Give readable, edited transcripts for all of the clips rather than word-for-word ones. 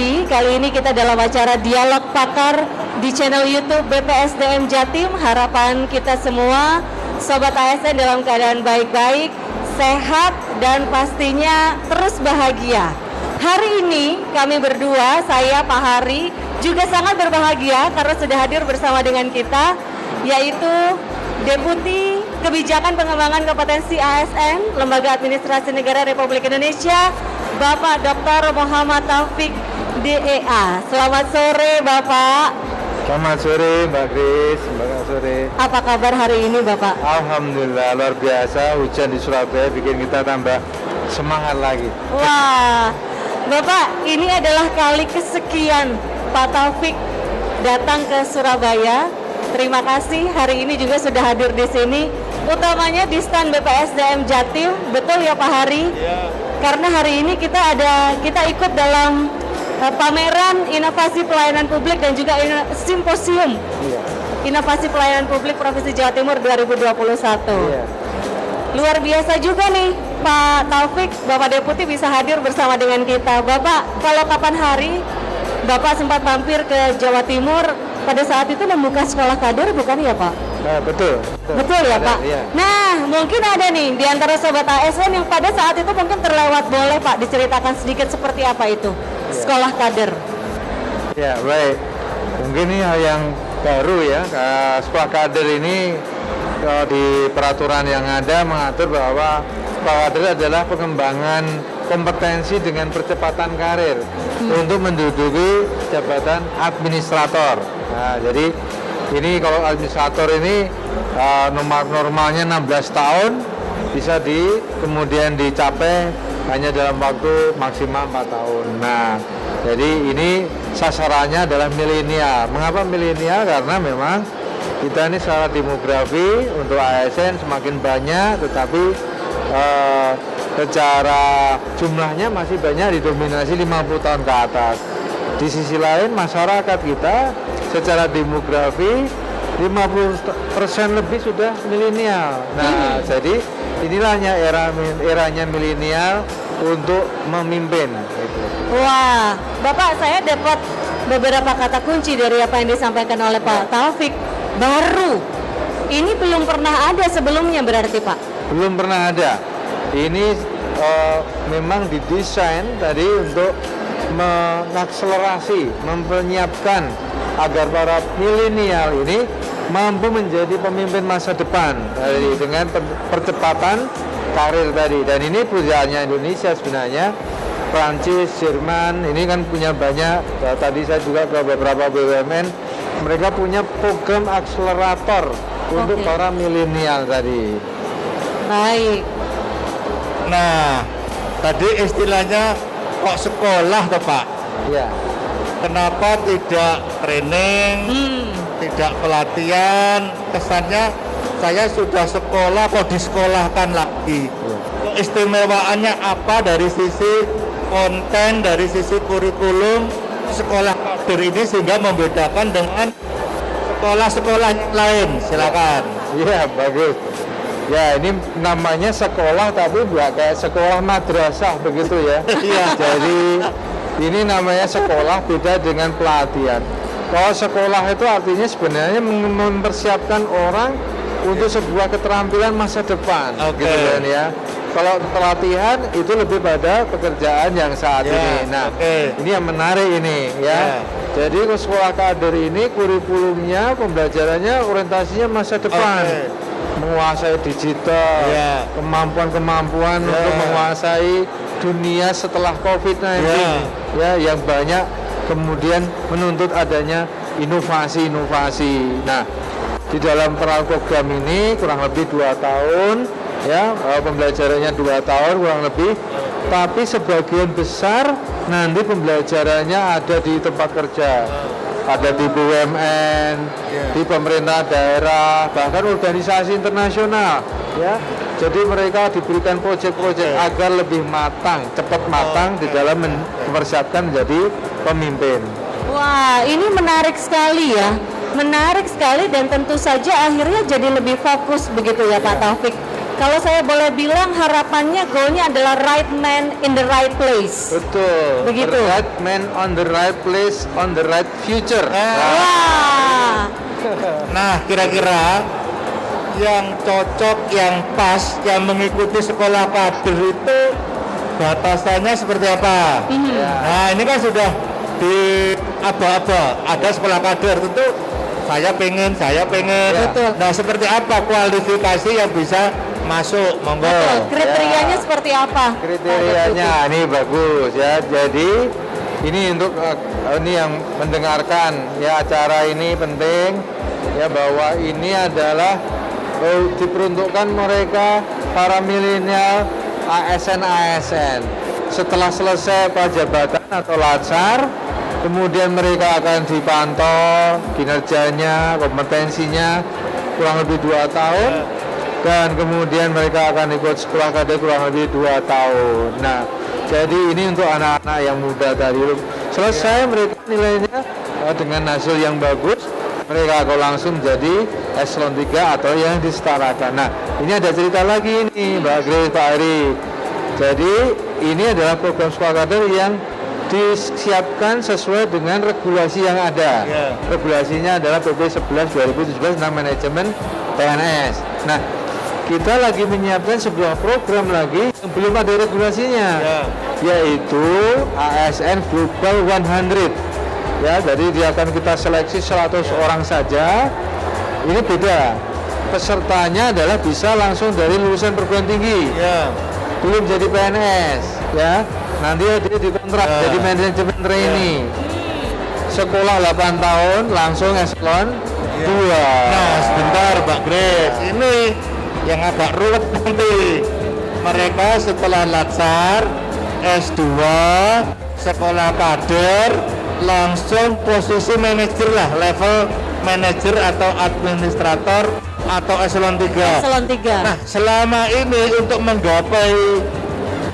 Pagi. Kali ini kita dalam acara Dialog Pakar di channel YouTube BPSDM Jatim. Harapan kita semua, Sobat ASN dalam keadaan baik-baik, sehat, dan pastinya terus bahagia. Hari ini kami berdua, saya Pak Hari, juga sangat berbahagia karena sudah hadir bersama dengan kita, yaitu Deputi Kebijakan Pengembangan Kompetensi ASN, Lembaga Administrasi Negara Republik Indonesia, Bapak Dr. Muhammad Taufik DEA. Selamat sore Bapak. Selamat sore Mbak Kris, selamat sore. Apa kabar hari ini Bapak? Alhamdulillah luar biasa, hujan di Surabaya bikin kita tambah semangat lagi. Wah, Bapak, ini adalah kali kesekian Pak Taufik datang ke Surabaya. Terima kasih, hari ini juga sudah hadir di sini, utamanya di stand BPSDM Jatim. Betul ya Pak Hari? Ya. Karena hari ini kita ikut dalam pameran inovasi pelayanan publik dan juga simposium inovasi pelayanan publik Provinsi Jawa Timur 2021. Ya. Luar biasa juga nih Pak Taufik, Bapak Deputi bisa hadir bersama dengan kita. Bapak, kalau kapan hari Bapak sempat mampir ke Jawa Timur, pada saat itu membuka sekolah kader, bukan ya Pak? Nah, betul. Betul ya Ada, Pak? iya. Nah, mungkin ada nih di antara Sobat ASN yang pada saat itu mungkin terlewat. Boleh Pak diceritakan sedikit seperti apa itu sekolah kader? Ya, baik. Mungkin ini hal yang baru ya. Sekolah kader ini di peraturan yang ada mengatur bahwa sekolah kader adalah pengembangan kompetensi dengan percepatan karir untuk menduduki jabatan administrator. Nah, jadi ini kalau administrator ini normalnya 16 tahun bisa kemudian dicapai hanya dalam waktu maksimal 4 tahun. Nah, jadi ini sasarannya adalah milenial. Mengapa milenial? Karena memang kita ini secara demografi untuk ASN semakin banyak, tetapi secara jumlahnya masih banyak didominasi 50 tahun ke atas. Di sisi lain masyarakat kita secara demografi 50% lebih sudah milenial. Nah, jadi inilahnya eranya milenial untuk memimpin. Gitu. Wah, Bapak, saya dapat beberapa kata kunci dari apa yang disampaikan oleh Pak Taufik. Baru, ini belum pernah ada sebelumnya berarti Pak? Belum pernah ada. Ini memang didesain tadi untuk mengakselerasi, menyiapkan agar para milenial ini mampu menjadi pemimpin masa depan dengan percepatan karir tadi. Dan ini perusahaannya Indonesia sebenarnya, Prancis, Jerman, ini kan punya banyak. Tadi saya juga ke beberapa BUMN, mereka punya program akselerator untuk para milenial tadi. Baik. Nah, tadi istilahnya kok sekolah toh Pak? Ya. Kenapa tidak training, tidak pelatihan? Kesannya saya sudah sekolah kok disekolahkan lagi. Istimewaannya apa dari sisi konten, dari sisi kurikulum sekolah kader ini sehingga membedakan dengan sekolah-sekolah yang lain? Silakan. Iya, bagus. Ya, ini namanya sekolah tapi bukan kayak sekolah madrasah begitu ya. Iya. Jadi ini namanya sekolah, beda dengan pelatihan. Kalau sekolah itu artinya sebenarnya mempersiapkan orang untuk sebuah keterampilan masa depan. Oke. Gitu kan ya. Kalau pelatihan itu lebih pada pekerjaan yang saat ini. Nah, ini yang menarik ini ya. Jadi sekolah kader ini kurikulumnya, pembelajarannya orientasinya masa depan. Menguasai digital, kemampuan-kemampuan untuk menguasai dunia setelah COVID-19 ya, yang banyak kemudian menuntut adanya inovasi-inovasi. Nah, di dalam program ini kurang lebih 2 tahun ya, pembelajarannya 2 tahun kurang lebih, tapi sebagian besar nanti pembelajarannya ada di tempat kerja. Ada di BUMN, di pemerintah daerah, bahkan organisasi internasional, ya. Jadi mereka diberikan proyek-proyek agar lebih matang, cepat matang di dalam mempersiapkan menjadi pemimpin. Wah, ini menarik sekali ya. Menarik sekali dan tentu saja akhirnya jadi lebih fokus begitu ya Pak Taufik. Kalau saya boleh bilang harapannya goalnya adalah right man in the right place. Betul. Begitu. The right man on the right place on the right future. Wah. Nah, kira-kira yang cocok, yang pas, yang mengikuti sekolah kader itu batasannya seperti apa? Nah, ini kan sudah di aba-aba, ada sekolah kader, tentu saya pengen. Betul. Nah, seperti apa kualifikasi yang bisa masuk? Monggo. Betul. Kriterianya seperti apa? Kriterianya ini bagus ya. Jadi ini untuk ini yang mendengarkan ya, acara ini penting ya, bahwa ini adalah diperuntukkan mereka para milenial ASN setelah selesai jabatan atau latsar, kemudian mereka akan dipantau kinerjanya, kompetensinya kurang lebih 2 tahun, dan kemudian mereka akan ikut sekolah kader kurang lebih 2 tahun. Nah, jadi ini untuk anak-anak yang muda tadi, selesai mereka nilainya dengan hasil yang bagus, mereka akan langsung jadi eselon 3 atau yang disetarakan. Nah, ini ada cerita lagi nih Mbak Grace, Pak Ari. Jadi ini adalah program sekolah kader yang disiapkan sesuai dengan regulasi yang ada. Regulasinya adalah PP 11 2017 tentang manajemen PNS. Nah, kita lagi menyiapkan sebuah program lagi yang belum ada regulasinya, yaitu ASN Global 100. Ya, jadi dia akan kita seleksi 100 orang saja. Ini beda. Pesertanya adalah bisa langsung dari lulusan perguruan tinggi. Belum jadi PNS, ya. Nanti dia dikontrak jadi manajemen trainee. Sekolah 8 tahun langsung eselon 2. Nah, sebentar Pak Grace. Ini yang agak ruwet nanti. Mereka setelah latsar S2, sekolah kader, langsung posisi manajer lah, level manajer atau administrator atau eselon 3. Eselon 3. Nah, selama ini untuk menggapai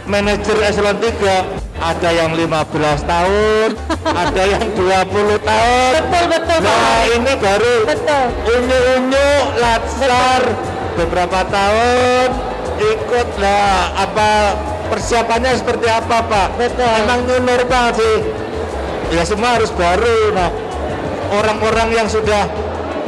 manajer eselon 3 ada yang 15 tahun, ada yang 20 tahun. Betul. Nah, ini baru Betul. unyu-unyu latsar beberapa tahun, ikut lah, apa persiapannya seperti apa Pak? Betul. Emang new normal sih. Ya semua harus baru. Nah, orang-orang yang sudah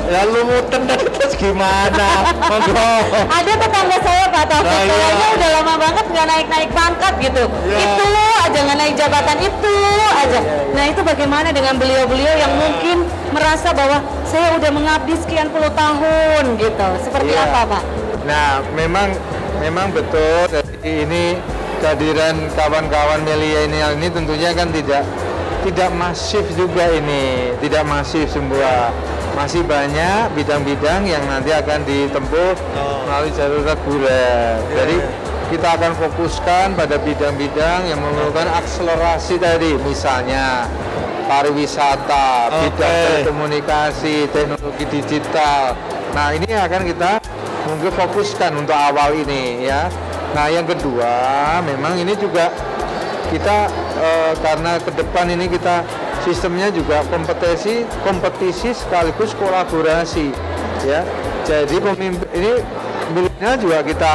ya lumutan dan terus gimana? Monggo. Ada tetangga saya Pak Taufik, Nah, iya. kayaknya udah lama banget nggak naik pangkat gitu. Iya. Itu aja nggak naik jabatan, itu aja. Nah, itu bagaimana dengan beliau-beliau yang mungkin merasa bahwa saya udah mengabdi sekian puluh tahun gitu. Seperti Iya. apa Pak? Nah, memang betul. Jadi ini kehadiran kawan-kawan milenial ini tentunya kan tidak masif juga ini, tidak masif semua. Masih banyak bidang-bidang yang nanti akan ditempuh melalui jalur reguler. Jadi kita akan fokuskan pada bidang-bidang yang memerlukan akselerasi tadi, misalnya pariwisata, bidang telekomunikasi, teknologi digital. Nah, ini akan kita mungkin fokuskan untuk awal ini ya. Nah, yang kedua, memang ini juga kita karena ke depan ini kita sistemnya juga kompetisi sekaligus kolaborasi ya. Jadi pemimpin ini milenial juga kita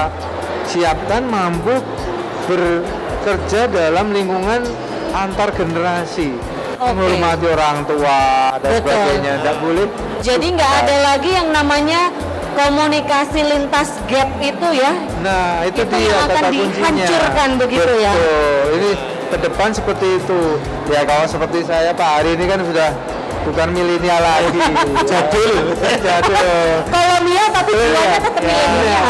siapkan mampu bekerja dalam lingkungan antar generasi, menghormati orang tua dan sebagainya. Tidak boleh. Jadi nggak ada lagi yang namanya komunikasi lintas gap itu ya. Nah, itu Itu dia yang akan kata kuncinya. dihancurkan begitu ya. Betul. Ini ke depan seperti itu. Ya, kalau seperti saya Pak Ari ini kan sudah bukan milenial lagi. Jadul. Kolonial tapi jiwanya tetap milenial.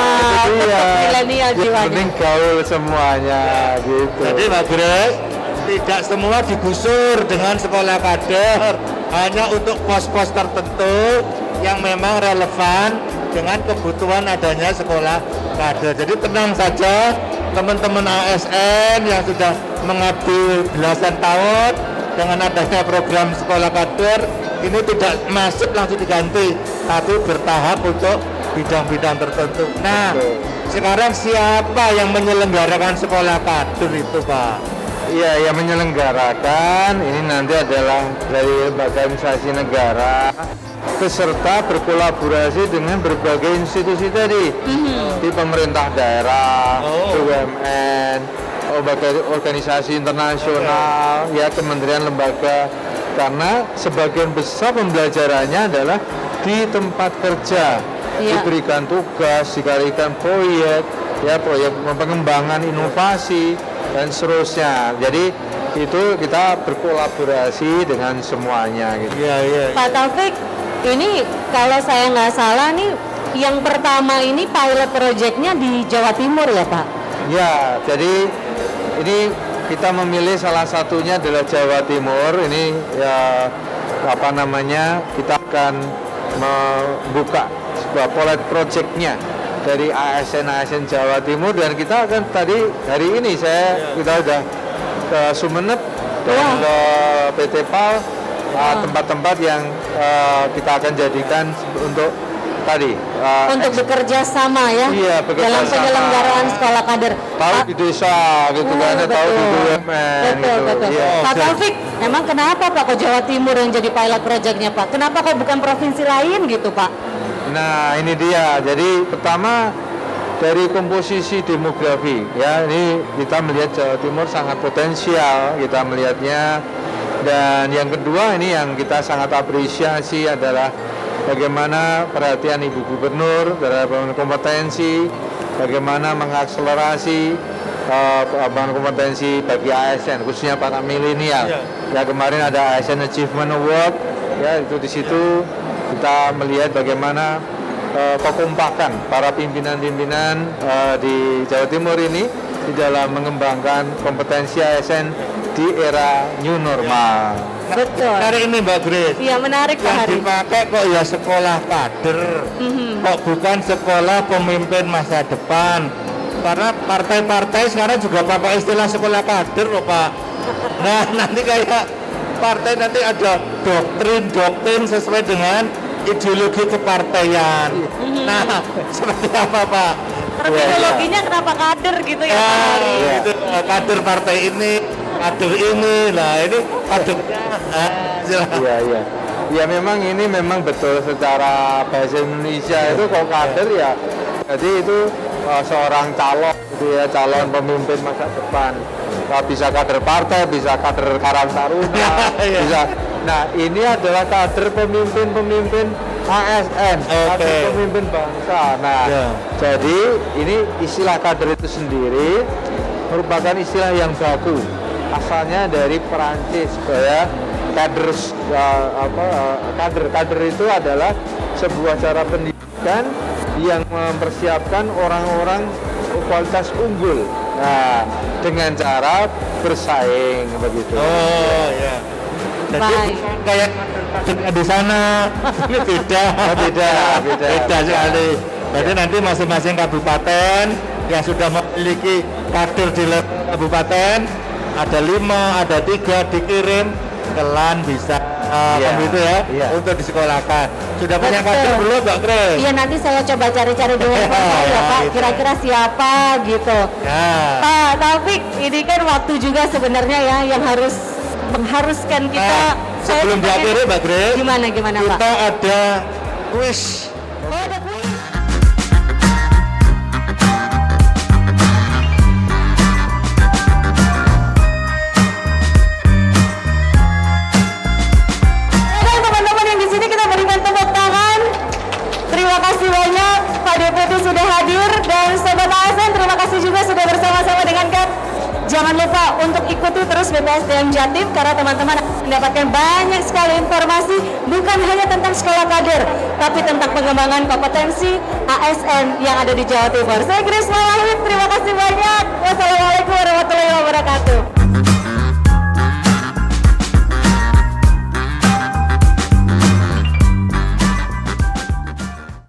Tetap milenial Yang jiwanya. penting gaul semuanya gitu. Jadi Pak Grace, tidak semua digusur dengan sekolah kader, hanya untuk pos-pos tertentu yang memang relevan dengan kebutuhan adanya sekolah kader. Jadi tenang saja teman-teman ASN yang sudah mengabdi belasan tahun, dengan adanya program sekolah kader ini tidak masuk langsung diganti, tapi bertahap untuk bidang-bidang tertentu. Nah, sekarang siapa yang menyelenggarakan sekolah kader itu Pak? Iya, yang menyelenggarakan ini nanti adalah dari lembaga instansi negara beserta berkolaborasi dengan berbagai institusi tadi, di pemerintah daerah, BUMN, organisasi internasional, ya kementerian lembaga, karena sebagian besar pembelajarannya adalah di tempat kerja, diberikan tugas, diberikan proyek, ya proyek pengembangan inovasi dan seterusnya. Jadi itu kita berkolaborasi dengan semuanya gitu. Pak Taufik, ini kalau saya nggak salah nih, yang pertama ini pilot projectnya di Jawa Timur ya Pak? Ya, jadi ini kita memilih salah satunya adalah Jawa Timur. Ini ya apa namanya, kita akan membuka sebuah pilot projectnya dari ASN Jawa Timur, dan kita akan tadi hari ini kita udah ke Sumeneb dan ke PT PAL, tempat-tempat yang kita akan jadikan untuk tadi untuk bekerja sama ya, dalam penyelenggaraan sekolah kader. Tahu di desa gitu kan, tahu di BUMN gitu. Pak Taufik, emang kenapa Pak kok Jawa Timur yang jadi pilot projectnya Pak? Kenapa kok bukan provinsi lain gitu Pak? Nah ini dia, jadi pertama dari komposisi demografi ya, ini kita melihat Jawa Timur sangat potensial kita melihatnya, dan yang kedua ini yang kita sangat apresiasi adalah bagaimana perhatian Ibu Gubernur terhadap kompetensi, bagaimana mengakselerasi kompetensi bagi ASN khususnya para milenial. Ya kemarin ada ASN Achievement Award ya, itu di situ kita melihat bagaimana kekompakan para pimpinan-pimpinan di Jawa Timur ini di dalam mengembangkan kompetensi ASN di era new normal. Betul. Hari ini Mbak Grace. Iya menarik Pak Yang Hari. dipakai kok ya sekolah kader, kok bukan sekolah pemimpin masa depan. Karena partai-partai sekarang juga pakai istilah sekolah kader loh Pak. Nah nanti kayak partai nanti ada doktrin sesuai dengan ideologi kepartaian. Nah, seperti apa Pak? Terminologinya kenapa kader gitu ya Pak Hari? Gitu, kader partai ini, kader ini, nah ini kadernya. Iya. Ya memang ini memang betul secara bahasa Indonesia itu kalau kader ya, jadi itu seorang calon gitu ya, calon pemimpin masa depan. Bisa kader partai, bisa kader Karang Taruna, bisa. Nah ini adalah kader pemimpin ASN, kader pemimpin bangsa. Nah jadi ini istilah kader itu sendiri merupakan istilah yang baku, asalnya dari Perancis ya. Kader itu adalah sebuah cara pendidikan yang mempersiapkan orang-orang kualitas unggul. Nah, dengan cara bersaing begitu. Oh ya. Jadi kayak di sana ini beda sekali. Jadi nanti masing-masing kabupaten yang sudah memiliki kader di kabupaten ada 5, ada 3 dikirim ke LAN bisa begitu ya, untuk disekolahkan. Sudah punya kader belum Mbak Grace? Iya nanti saya coba cari-cari dulu ya Pak, kira-kira siapa gitu. Pak Taufik, ini kan waktu juga sebenarnya ya yang mengharuskan kita. Sebelum diakhiri Mbak Grace, gimana Pak? Kita ada kuis. Oh ada kuis. Terima kasih banyak Pak Deputi sudah hadir, dan Sobat ASN terima kasih juga sudah bersama-sama dengan kami. Jangan lupa untuk ikuti terus BPSDM Jatim karena teman-teman mendapatkan banyak sekali informasi bukan hanya tentang sekolah kader, tapi tentang pengembangan kompetensi ASN yang ada di Jawa Timur. Saya Grace Malahit, terima kasih banyak. Wassalamualaikum warahmatullahi wabarakatuh.